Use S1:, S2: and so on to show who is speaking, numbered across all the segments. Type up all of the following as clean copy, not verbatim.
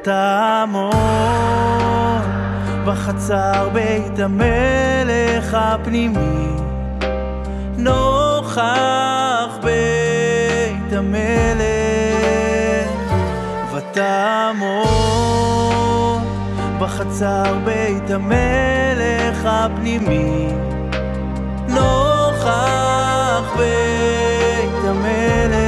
S1: ותעמוד בחצר בית המלך הפנימי, נוכח בית המלך. ותעמוד בחצר בית המלך הפנימי, נוכח בית המלך.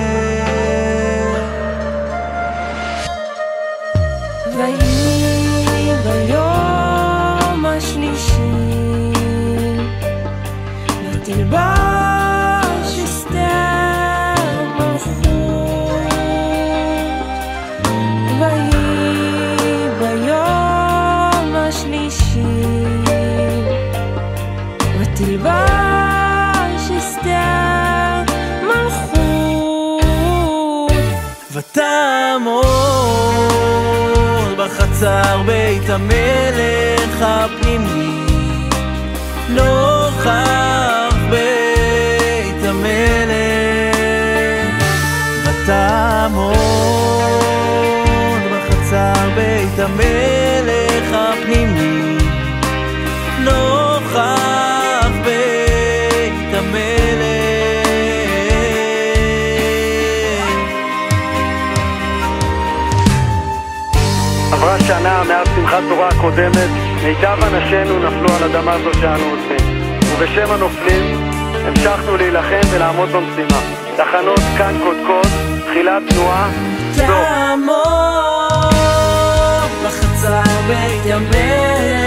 S2: ויהי ביום השלישי ותלבש אסתר מלכות. ויהי ביום השלישי ותלבש אסתר מלכות.
S1: ותעמוד בחצר בית המלך הפנימי, נוכח בית המלך. ותעמוד בחצר בית המלך הפנימי, נוכח בית המלך.
S3: עברה שנה מאז שמחת תורה הקודמת, מיטב אנשינו נפלו על אדמה זו שאנו עושים, ובשם הנופלים המשכנו להילחם ולעמוד במשימה. תחנות כאן קודקוד, תחילת תנועה,
S1: תעמוד בחצר בית המלך